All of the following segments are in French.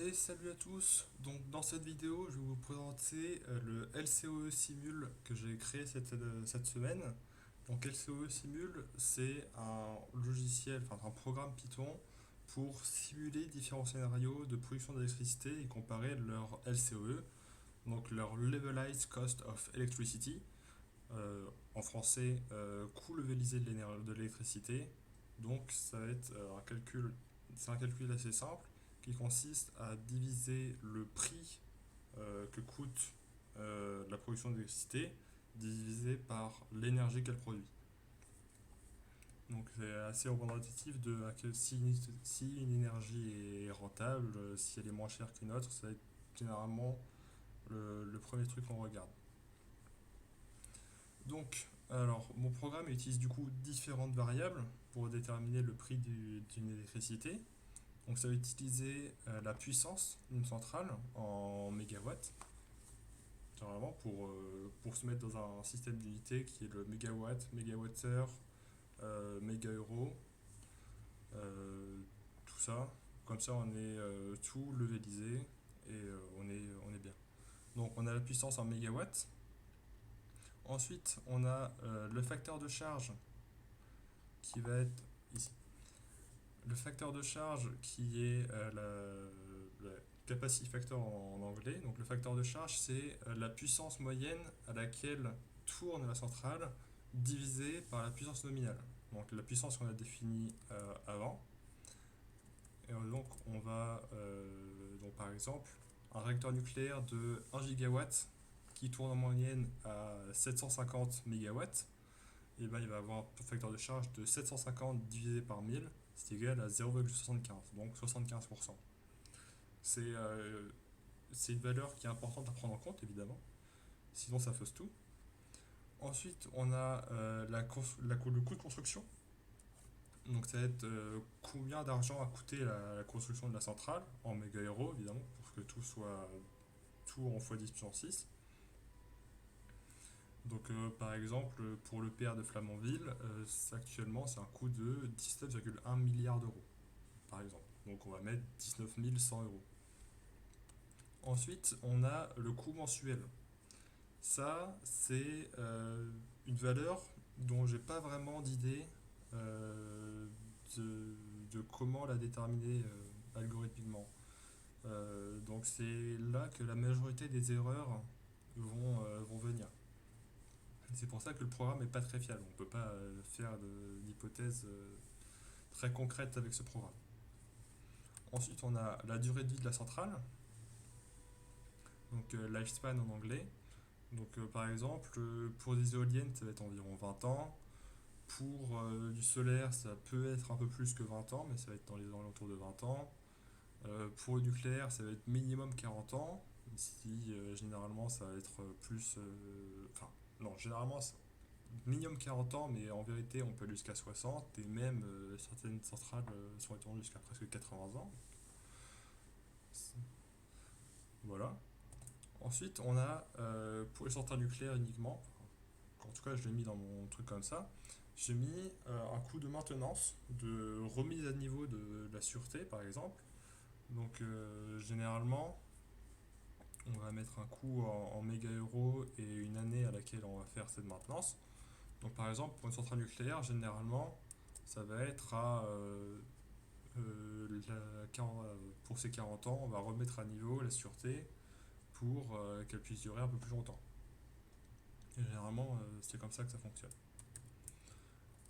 Et salut à tous, donc dans cette vidéo je vais vous présenter le LCOE Simul que j'ai créé cette semaine. Donc LCOE Simul c'est un logiciel, enfin un programme Python pour simuler différents scénarios de production d'électricité et comparer leur LCOE, donc leur Levelized Cost of Electricity, en français coût levelisé de l'électricité. Donc ça va être c'est un calcul assez simple qui consiste à diviser le prix que coûte la production d'électricité divisé par l'énergie qu'elle produit. Donc c'est assez représentatif de si une énergie est rentable, si elle est moins chère qu'une autre, ça va être généralement le premier truc qu'on regarde. Donc, alors, mon programme utilise du coup différentes variables pour déterminer le prix d'une électricité. Donc, ça va utiliser la puissance d'une centrale en mégawatts, généralement pour se mettre dans un système d'unité qui est le mégawatt, mégawattheure, méga-euro, tout ça. Comme ça, on est tout levelisé et on est bien. Donc, on a la puissance en mégawatts. Ensuite, on a le facteur de charge qui va être ici. Le facteur de charge qui est la capacity factor en anglais. Donc le facteur de charge, c'est la puissance moyenne à laquelle tourne la centrale divisée par la puissance nominale. Donc la puissance qu'on a définie avant. Et donc on va, donc par exemple, un réacteur nucléaire de 1 gigawatt qui tourne en moyenne à 750 mégawatts, et ben, il va avoir un facteur de charge de 750 divisé par 1000, c'est égal à 0,75, donc 75%. C'est c'est une valeur qui est importante à prendre en compte, évidemment, sinon ça fausse tout. Ensuite, on a le coût de construction. Donc ça va être combien d'argent a coûté la construction de la centrale, en méga-euros, évidemment, pour que tout soit tout en x 10 puissance 6. Donc par exemple, pour le PR de Flamanville, actuellement c'est un coût de 19,1 milliards d'euros, par exemple. Donc on va mettre 19 100 euros. Ensuite, on a le coût mensuel. Ça, c'est une valeur dont j'ai pas vraiment d'idée de comment la déterminer algorithmiquement. Donc c'est là que la majorité des erreurs vont venir. C'est pour ça que le programme n'est pas très fiable. On ne peut pas faire d'hypothèses très concrètes avec ce programme. Ensuite, on a la durée de vie de la centrale, donc lifespan en anglais. Donc par exemple, pour des éoliennes, ça va être environ 20 ans. Pour du solaire, ça peut être un peu plus que 20 ans, mais ça va être dans les alentours de 20 ans. Pour le nucléaire, ça va être minimum 40 ans. Si généralement, ça va être plus. Enfin, non, généralement, minimum 40 ans, mais en vérité, on peut aller jusqu'à 60, et même certaines centrales sont étendues jusqu'à presque 80 ans. Voilà. Ensuite, on a pour les centrales nucléaires uniquement, en tout cas, je l'ai mis dans mon truc comme ça, j'ai mis un coût de maintenance, de remise à niveau de la sûreté, par exemple. Donc, généralement, on va mettre un coût en méga-euros et une année à laquelle on va faire cette maintenance. Donc par exemple, pour une centrale nucléaire, généralement, ça va être à pour ces 40 ans, on va remettre à niveau la sûreté pour qu'elle puisse durer un peu plus longtemps. Et généralement, c'est comme ça que ça fonctionne.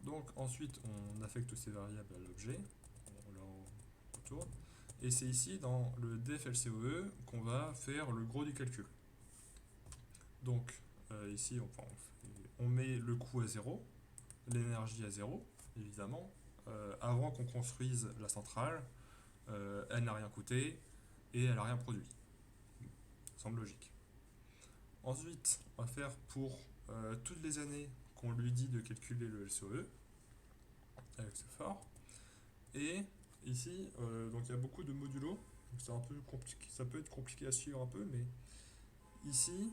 Donc ensuite, on affecte ces variables à l'objet, on leur retourne. Et c'est ici, dans le def-lcoe, qu'on va faire le gros du calcul. Donc ici, on met le coût à zéro, l'énergie à zéro, évidemment. Avant qu'on construise la centrale, elle n'a rien coûté et elle n'a rien produit. Ça semble logique. Ensuite, on va faire pour toutes les années qu'on lui dit de calculer le LCOE avec ce for. Et ici, donc il y a beaucoup de modulo, donc c'est un peu compliqué, ça peut être compliqué à suivre un peu, mais ici,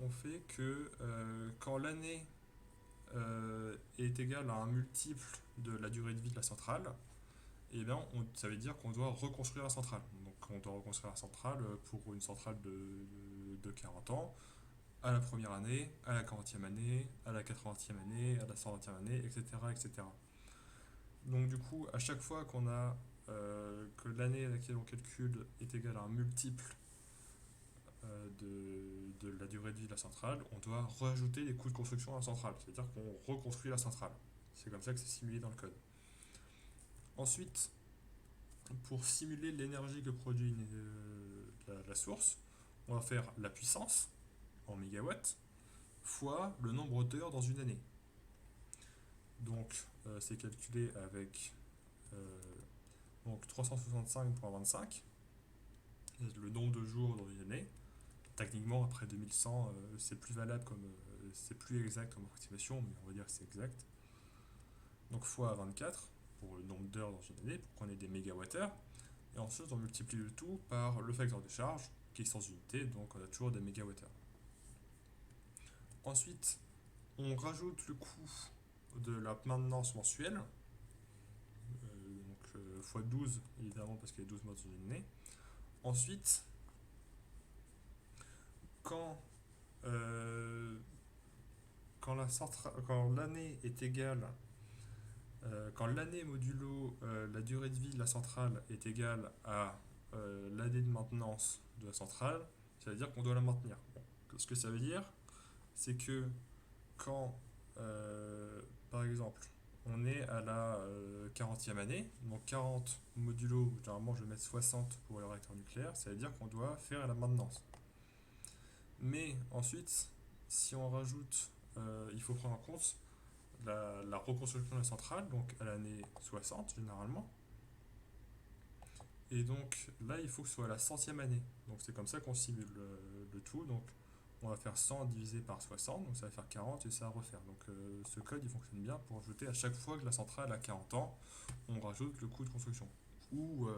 on fait que quand l'année est égale à un multiple de la durée de vie de la centrale, et bien ça veut dire qu'on doit reconstruire la centrale. Donc qu'on doit reconstruire la centrale pour une centrale de 40 ans, à la première année, à la 40e année, à la 80e année, à la 120e année, etc., etc. Donc du coup, à chaque fois qu'on a que l'année à laquelle on calcule est égale à un multiple de la durée de vie de la centrale, on doit rajouter les coûts de construction à la centrale, c'est-à-dire qu'on reconstruit la centrale. C'est comme ça que c'est simulé dans le code. Ensuite, pour simuler l'énergie que produit la source, on va faire la puissance en mégawatts fois le nombre d'heures dans une année. Donc, c'est calculé avec donc 365,25, le nombre de jours dans une année. Techniquement, après 2100, c'est plus valable c'est plus exact comme approximation, mais on va dire que c'est exact. Donc fois 24 pour le nombre d'heures dans une année, pour qu'on ait des mégawattheures. Et ensuite, on multiplie le tout par le facteur de charge, qui est sans unité, donc on a toujours des mégawattheures. Ensuite, on rajoute le coût de la maintenance mensuelle, donc fois 12 évidemment parce qu'il y a 12 mois dans une année. Ensuite, quand, euh, quand l'année est égale, quand l'année modulo la durée de vie de la centrale est égale à l'année de maintenance de la centrale, ça veut dire qu'on doit la maintenir. Bon. Ce que ça veut dire, c'est que quand, par exemple, on est à la 40e année, donc 40 modulo, généralement je vais mettre 60 pour le réacteur nucléaire, ça veut dire qu'on doit faire la maintenance. Mais ensuite, si on rajoute, il faut prendre en compte la reconstruction de la centrale, donc à l'année 60 généralement. Et donc là, il faut que ce soit à la centième année. Donc c'est comme ça qu'on simule le tout. Donc on va faire 100 divisé par 60, donc ça va faire 40 et ça va refaire. Donc ce code il fonctionne bien pour ajouter à chaque fois que la centrale a 40 ans, on rajoute le coût de construction. Ou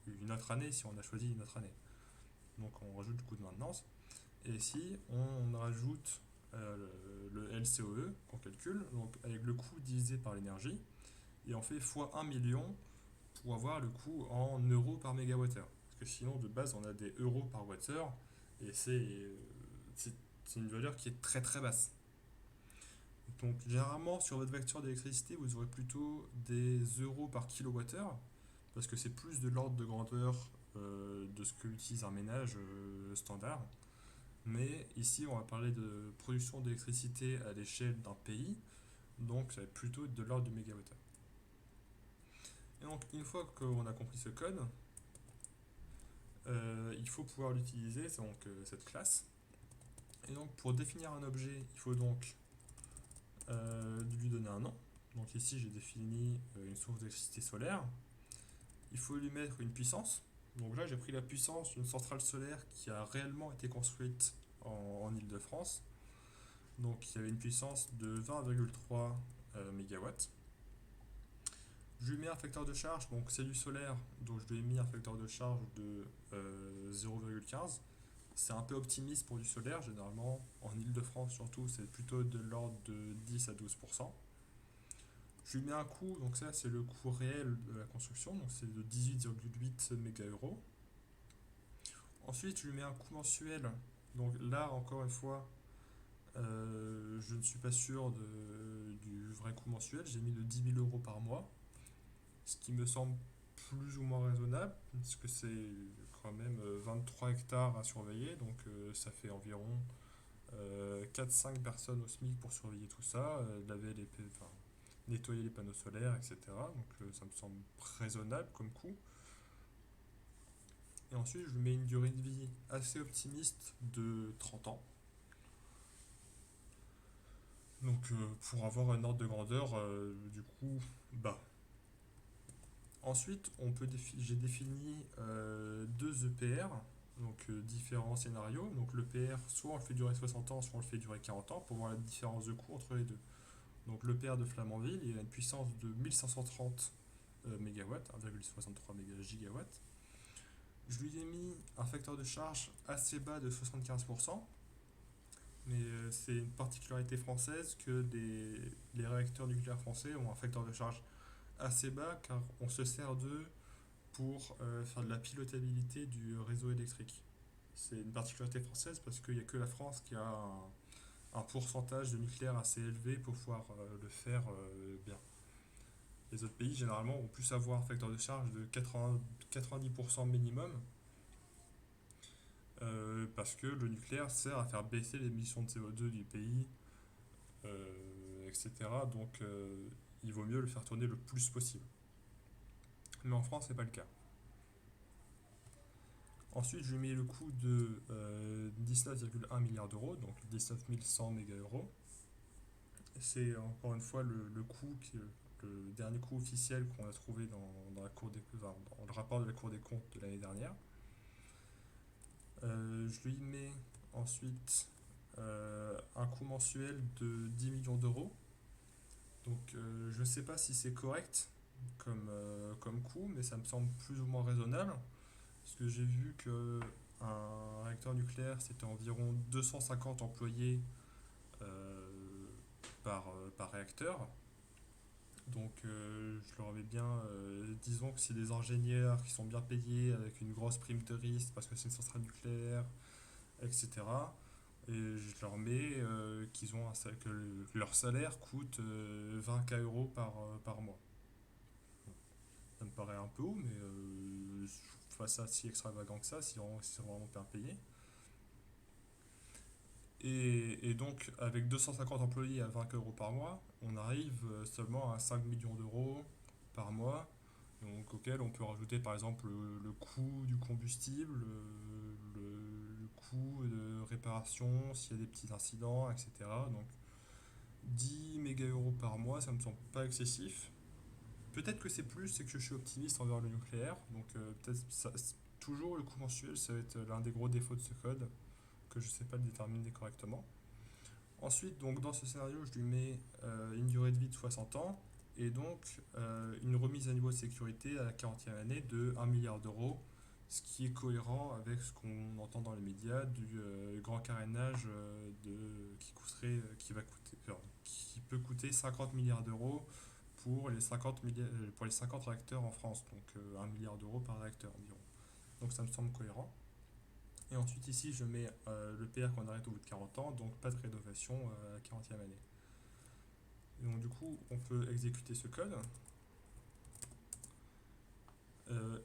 une autre année si on a choisi une autre année. Donc on rajoute le coût de maintenance. Et ici on rajoute le LCOE qu'on calcule, donc avec le coût divisé par l'énergie, et on fait fois 1 million pour avoir le coût en euros par mégawattheure. Parce que sinon de base on a des euros par wattheure, et c'est une valeur qui est très très basse. Donc généralement sur votre facture d'électricité vous aurez plutôt des euros par kilowattheure, parce que c'est plus de l'ordre de grandeur de ce que utilise un ménage standard. Mais ici on va parler de production d'électricité à l'échelle d'un pays, donc ça va être plutôt de l'ordre du mégawattheure. Et donc une fois qu'on a compris ce code, il faut pouvoir l'utiliser, c'est donc cette classe. Et donc pour définir un objet, il faut donc lui donner un nom. Donc ici j'ai défini une source d'électricité solaire. Il faut lui mettre une puissance. Donc là j'ai pris la puissance d'une centrale solaire qui a réellement été construite en Île-de-France. Donc il y avait une puissance de 20,3 MW. Je lui mets un facteur de charge, donc c'est du solaire, donc je lui ai mis un facteur de charge de 0,15. C'est un peu optimiste pour du solaire, généralement en Ile-de-France surtout, c'est plutôt de l'ordre de 10 à 12%. Je lui mets un coût, donc ça c'est le coût réel de la construction, donc c'est de 18,8 méga-euros. Ensuite je lui mets un coût mensuel, donc là encore une fois, je ne suis pas sûr du vrai coût mensuel, j'ai mis de 10 000 euros par mois, ce qui me semble plus ou moins raisonnable, parce que c'est quand même 23 hectares à surveiller, donc ça fait environ 4-5 personnes au SMIC pour surveiller tout ça, nettoyer les panneaux solaires, etc. Donc ça me semble raisonnable comme coût. Et ensuite, je lui mets une durée de vie assez optimiste de 30 ans. Donc pour avoir un ordre de grandeur du coup bas. Ensuite, j'ai défini deux EPR, donc différents scénarios. Donc l'EPR, soit on le fait durer 60 ans, soit on le fait durer 40 ans, pour voir la différence de coût entre les deux. Donc l'EPR de Flamanville, il a une puissance de 1530 MW, 1,63 gigawatts. Je lui ai mis un facteur de charge assez bas de 75%, mais c'est une particularité française que les réacteurs nucléaires français ont un facteur de charge assez bas car on se sert d'eux pour faire de la pilotabilité du réseau électrique. C'est une particularité française parce qu'il n'y a que la France qui a un pourcentage de nucléaire assez élevé pour pouvoir le faire bien. Les autres pays, généralement, vont plus avoir un facteur de charge de 90% minimum parce que le nucléaire sert à faire baisser l'émission de CO2 du pays, etc. Donc, il vaut mieux le faire tourner le plus possible. Mais en France, c'est pas le cas. Ensuite, je mets le coût de 19,1 milliards d'euros, donc 19 100 méga-euros. C'est encore une fois le coût, le dernier coût officiel qu'on a trouvé dans la cour dans le rapport de la Cour des comptes de l'année dernière. Je lui mets ensuite un coût mensuel de 10 millions d'euros. Donc je ne sais pas si c'est correct comme coût, mais ça me semble plus ou moins raisonnable. Parce que j'ai vu qu'un réacteur nucléaire, c'était environ 250 employés par réacteur. Donc je leur avais bien, disons que c'est des ingénieurs qui sont bien payés avec une grosse prime de risque parce que c'est une centrale nucléaire, etc. Et je leur mets que leur salaire coûte 20 k euros par mois. Ça me paraît un peu haut, mais je trouve pas ça si extravagant que ça, si c'est vraiment bien payé. Et donc, avec 250 employés à 20 euros par mois, on arrive seulement à 5 millions d'euros par mois, donc auquel on peut rajouter par exemple le coût du combustible, le coût de réparation s'il y a des petits incidents, etc. Donc 10 méga euros par mois, ça me semble pas excessif. Peut-être que c'est plus, c'est que je suis optimiste envers le nucléaire, donc peut-être toujours le coût mensuel, ça va être l'un des gros défauts de ce code, que je ne sais pas le déterminer correctement. Ensuite, donc, dans ce scénario, je lui mets une durée de vie de 60 ans et donc une remise à niveau de sécurité à la 40e année de 1 milliard d'euros, ce qui est cohérent avec ce qu'on entend dans les médias du grand carénage qui peut coûter 50 milliards d'euros pour pour les 50 réacteurs en France, donc 1 milliard d'euros par réacteur environ. Donc ça me semble cohérent. Et ensuite ici je mets le PR qu'on arrête au bout de 40 ans, donc pas de rénovation à la 40e année. Et donc du coup on peut exécuter ce code.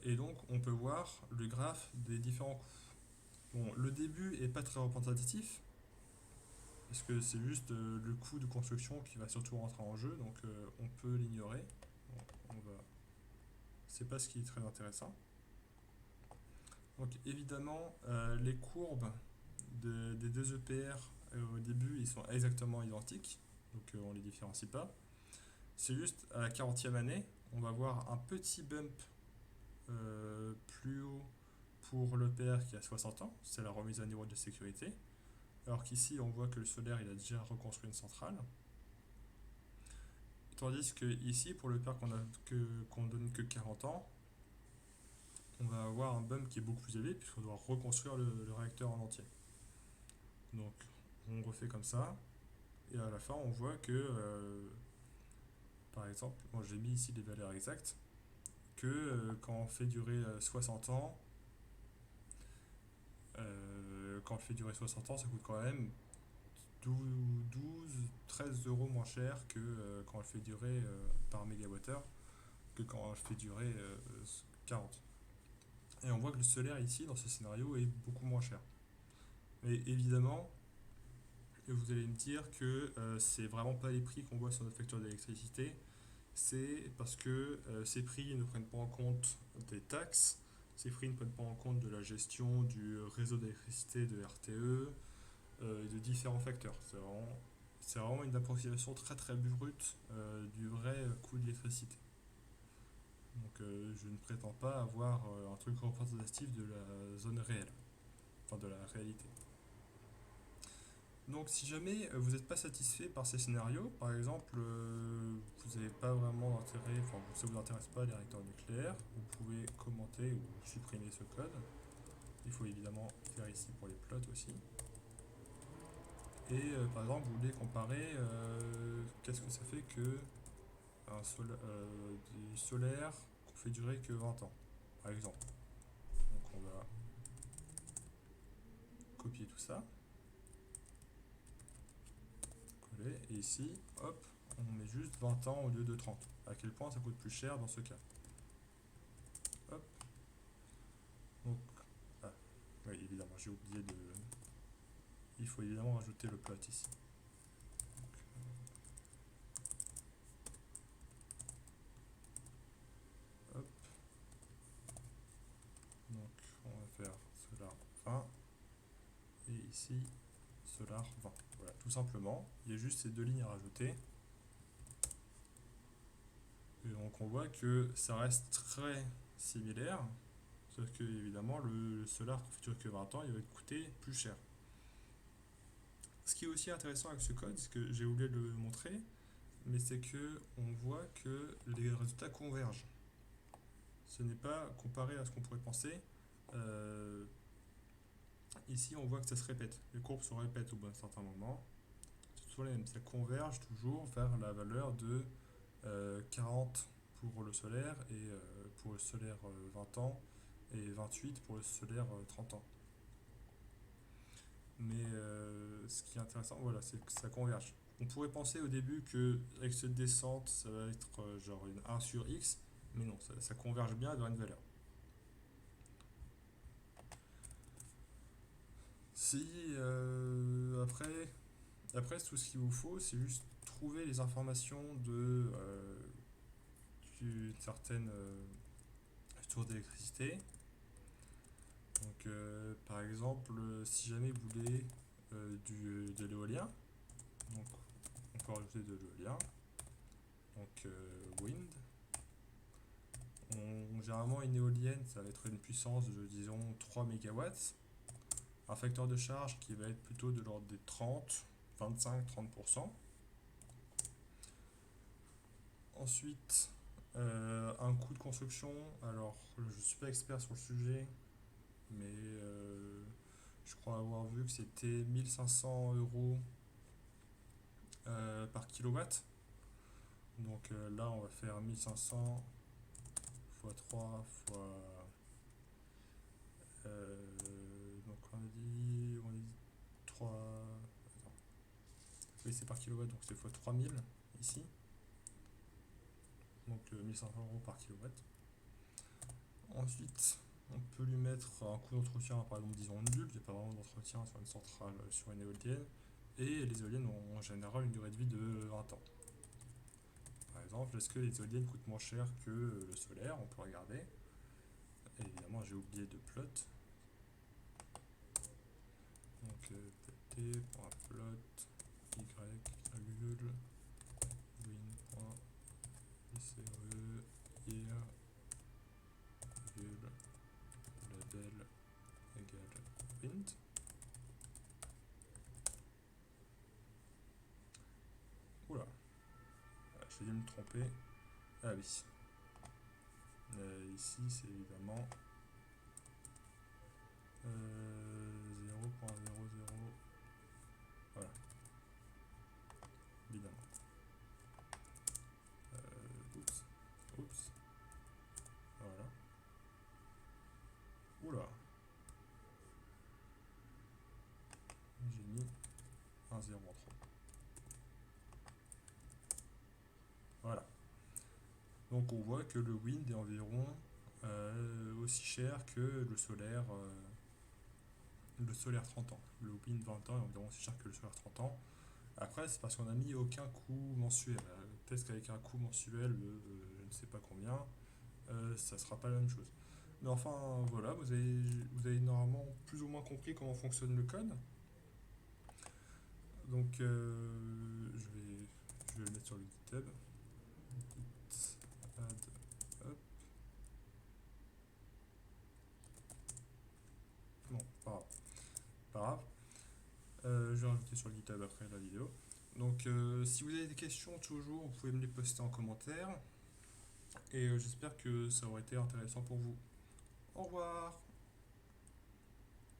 Et donc on peut voir le graphe des différents coûts. Bon, le début est pas très représentatif, parce que c'est juste le coût de construction qui va surtout rentrer en jeu, donc on peut l'ignorer. Bon, c'est pas ce qui est très intéressant. Donc évidemment, les courbes des deux EPR au début, ils sont exactement identiques, donc on ne les différencie pas. C'est juste à la 40e année, on va voir un petit bump plus haut pour l'EPR qui a 60 ans, c'est la remise à niveau de sécurité. Alors qu'ici, on voit que le solaire, il a déjà reconstruit une centrale. Tandis que ici, pour l'EPR qu'on donne que 40 ans, on va avoir un bump qui est beaucoup plus élevé puisqu'on doit reconstruire le réacteur en entier. Donc on refait comme ça, et à la fin on voit que, par exemple, bon, j'ai mis ici les valeurs exactes, que quand on fait durer 60 ans, ça coûte quand même 13 euros moins cher que quand on le fait durer par mégawattheure, que quand on le fait durer 40. Et on voit que le solaire ici, dans ce scénario, est beaucoup moins cher. Mais évidemment, vous allez me dire que c'est vraiment pas les prix qu'on voit sur notre facture d'électricité, c'est parce que ces prix ne prennent pas en compte des taxes, ces prix ne prennent pas en compte de la gestion du réseau d'électricité de RTE, et de différents facteurs. C'est vraiment une approximation très très brute du vrai coût de l'électricité. Donc je ne prétends pas avoir un truc représentatif de la zone réelle, enfin de la réalité. Donc si jamais vous n'êtes pas satisfait par ces scénarios, par exemple vous n'avez pas vraiment d'intérêt, enfin ça ne vous intéresse pas les réacteurs nucléaires, vous pouvez commenter ou supprimer ce code. Il faut évidemment faire ici pour les plots aussi. Et par exemple vous voulez comparer qu'est-ce que ça fait que du solaire qu'on fait durer que 20 ans. par exemple. Donc on va copier tout ça, coller, et ici, hop, on met juste 20 ans au lieu de 30. À quel point ça coûte plus cher dans ce cas. Hop. Donc, ah, oui, évidemment, j'ai oublié de... Il faut évidemment rajouter le plot ici. Hop. Donc, on va faire solar 20. Et ici, solar 20. Voilà, tout simplement. Il y a juste ces deux lignes à rajouter. Et donc, on voit que ça reste très similaire. Sauf que, évidemment, le solar futur que 20 ans, il va coûter plus cher. Ce qui est aussi intéressant avec ce code, c'est que j'ai oublié de le montrer, mais c'est que on voit que les résultats convergent. Ce n'est pas comparé à ce qu'on pourrait penser. Euh, Ici, on voit que ça se répète. Les courbes se répètent au bout d'un certain moment. C'est toujours les mêmes. Ça converge toujours vers la valeur de 40 pour le solaire et pour le solaire 20 ans et 28 pour le solaire 30 ans. Mais ce qui est intéressant, voilà, c'est que ça converge. On pourrait penser au début que avec cette descente, ça va être genre une 1 sur x, mais non, ça converge bien vers une valeur. Si après tout ce qu'il vous faut, c'est juste trouver les informations d'une certaine source d'électricité. Donc par exemple, si jamais vous voulez de l'éolien, donc on peut rajouter de l'éolien, donc wind. Généralement une éolienne, ça va être une puissance de disons 3 MW. Un facteur de charge qui va être plutôt de l'ordre des 30, 25-30%. Ensuite, un coût de construction. Alors, je ne suis pas expert sur le sujet, mais je crois avoir vu que c'était 1 500 € par kilowatt. Donc là, on va faire 1500 x 3 fois. Donc on a dit 3. Attends. Oui, c'est par kilowatt, donc c'est x 3000 ici. Donc 1500 € par kilowatt. Ensuite, on peut lui mettre un coût d'entretien, par exemple, disons nul, il n'y a pas vraiment d'entretien sur une centrale, sur une éolienne. Et les éoliennes ont en général une durée de vie de 20 ans. Par exemple, est-ce que les éoliennes coûtent moins cher que le solaire? On peut regarder. Et évidemment, j'ai oublié de plot. Donc, pt.plot y, virgule, win.ice, year, virgule, label égale wind. Oula, j'ai dû me tromper. Ah oui. Ici, c'est évidemment 0.00. Voilà, évidemment. Oups. Oups. Voilà. Oula. J'ai mis un 0 en trop. Voilà. Donc on voit que le wind est environ aussi cher que le solaire 30 ans. Le wind 20 ans est environ aussi cher que le solaire 30 ans. Après, c'est parce qu'on n'a mis aucun coût mensuel. Peut-être qu'avec un coût mensuel de je ne sais pas combien, ça ne sera pas la même chose. Mais enfin, voilà, vous avez normalement plus ou moins compris comment fonctionne le code. Donc, je vais le mettre sur le GitHub. Git add up. Non, pas grave. Pas grave. Je vais rajouter sur le GitHub après la vidéo. Donc, si vous avez des questions toujours, vous pouvez me les poster en commentaire. Et j'espère que ça aurait été intéressant pour vous. Au revoir!